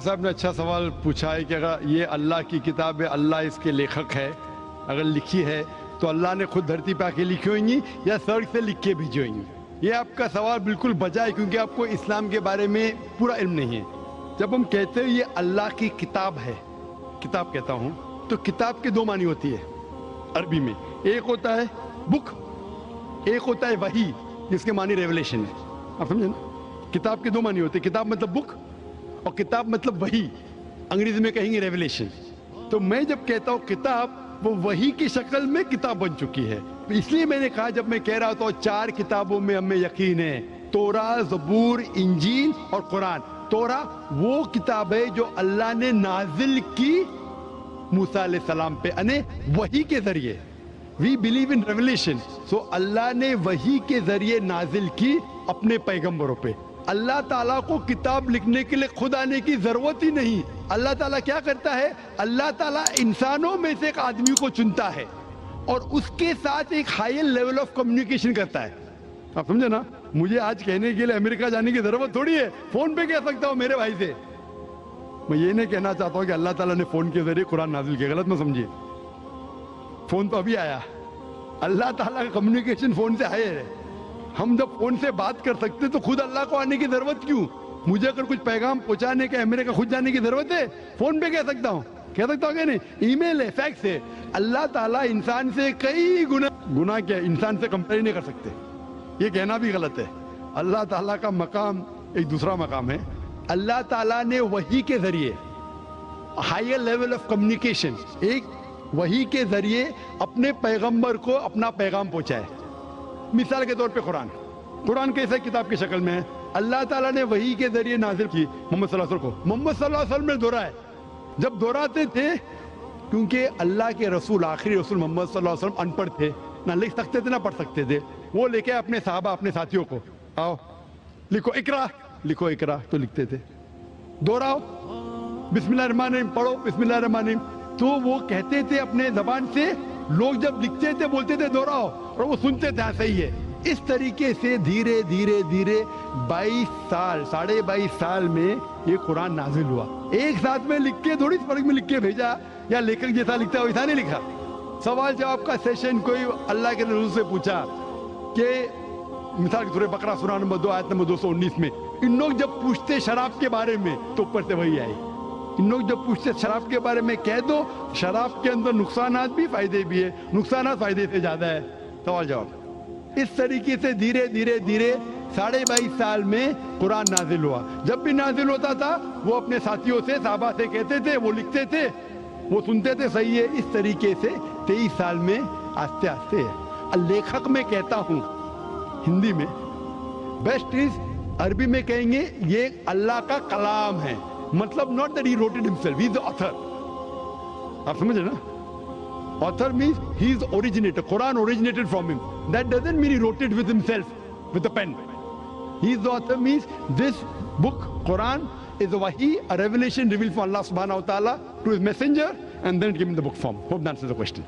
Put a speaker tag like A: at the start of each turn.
A: साहब ने अच्छा सवाल पूछा है कि अगर ये अल्लाह की किताब है, अल्लाह इसके लेखक है, अगर लिखी है तो अल्लाह ने खुद धरती पे आके लिखी होंगी या स्वर्ग से लिख के भेजी होंगी। ये आपका सवाल बिल्कुल बजा है, क्योंकि आपको इस्लाम के बारे में पूरा इल्म नहीं है। जब हम कहते हैं ये अल्लाह की किताब है, किताब कहता हूँ, तो किताब के दो मानी होती है अरबी में। एक होता है बुक, एक होता है वही, जिसके मानी रेवलेशन है। आप समझे ना? किताब के दो मानी होते हैं, किताब मतलब बुक और किताब मतलब वही, अंग्रेजी में कहेंगे रेवलेशन। तो मैं जब कहता हूँ किताब, वो वही की शक्ल में किताब बन चुकी है। इसलिए मैंने कहा, जब मैं कह रहा था 4 किताबों में हमें यकीन है, तोरा, ज़बूर, इंजील और कुरान। तोरा वो किताब है जो अल्लाह ने नाजिल की मूसा अलैहिस्सलाम पे, यानी वही के जरिए। वी बिलीव इन रेवलेशन, सो अल्लाह ने वही के जरिए नाजिल की अपने पैगंबरों पे। अल्लाह ताला को किताब लिखने के लिए खुद आने की जरूरत ही नहीं। अल्लाह ताला क्या करता है? अल्लाह ताला इंसानों में से एक आदमी को चुनता है और उसके साथ एक हायर लेवल ऑफ कम्युनिकेशन करता है। आप समझे ना? मुझे आज कहने के लिए अमेरिका जाने की जरूरत थोड़ी है, फोन पे कह सकता हूँ मेरे भाई से। मैं ये नहीं कहना चाहता हूँ कि अल्लाह ताला ने फोन के जरिए कुरान नाजिल किया, गलत मत समझिए। फोन तो अभी आया, अल्लाह ताला का कम्युनिकेशन फोन से हायर है। हम जब फोन से बात कर सकते तो खुद अल्लाह को आने की जरूरत क्यों? मुझे अगर कुछ पैगाम पहुंचाने का अमेरिका खुद जाने की जरूरत है? फोन पे कह सकता हूँ क्या नहीं? ईमेल है, फैक्स है। अल्लाह ताला इंसान से कई गुना क्या, इंसान से कंपेयर नहीं कर सकते, ये कहना भी गलत है। अल्लाह ताला का मकाम एक दूसरा मकाम है। अल्लाह ताला ने वही के जरिए हायर लेवल ऑफ कम्युनिकेशन, एक वही के जरिए अपने पैगंबर को अपना पैगाम पहुंचाए। मिसाल के तौर पे कुरान कैसे किताब की शक्ल में है? अल्लाह ताला ने वही के जरिए नाजिल की मोहम्मद सल्लल्लाहु अलैहि वसल्लम को। मोहम्मद सल्लल्लाहु अलैहि वसल्लम ने दोहराया, जब दोहराते थे, क्योंकि अल्लाह के रसूल, आखिरी रसूल मोहम्मद सल्लल्लाहु अलैहि वसल्लम अनपढ़ थे, ना लिख सकते थे ना पढ़ सकते थे। वो लेके अपने साहबा, अपने साथियों को, आओ लिखो इकरा, लिखो इकरा, तो लिखते थे। दोहराओ, बिस्मिल्लाह रहमान रहीम पढ़ो, बिस्मिल्लाह रहमान रहीम, तो वो कहते थे अपने जबान से। लोग जब लिखते थे बोलते थे दोहराओ, और वो सुनते थे हाँ सही है। इस तरीके से धीरे धीरे धीरे 22 साल, 22.5 साल में ये कुरान नाजिल हुआ। एक साथ में लिख के थोड़ी स्वर्ग में लिख के भेजा, या लेखक जैसा लिखता है वैसा नहीं लिखा। सवाल जवाब का सेशन कोई अल्लाह के रसूल से पूछा कि मिसाल सूरह बकरा सूरह नंबर 2 आयत नंबर 219 में, इन लोग जब पूछते शराब के बारे में तो ऊपर से वही आई। इन लोग जब पूछते शराब के बारे में, कह दो शराब के अंदर नुकसानात भी फायदे भी है, नुकसानात फायदे से ज्यादा है। सवाल जवाब इस तरीके से धीरे धीरे धीरे 22.5 साल में कुरान नाजिल हुआ। जब भी नाजिल होता था वो अपने साथियों से, साहबा से कहते थे, वो लिखते थे, वो सुनते थे, सही है। इस तरीके से 23 साल में आस्ते आस्ते है। लेखक में कहता हूँ हिंदी में, बेस्ट इज, अरबी में कहेंगे ये अल्लाह का कलाम है, मतलब not that he wrote it himself, he is the author. आप समझे ना? Author means he is originator. Quran originated from him. That doesn't mean he wrote it with himself, with a pen. He is the author means this book, Quran, is a wahi, a revelation revealed from Allah subhanahu wa ta'ala to his messenger, and then it came in the book form. Hope that answers the question.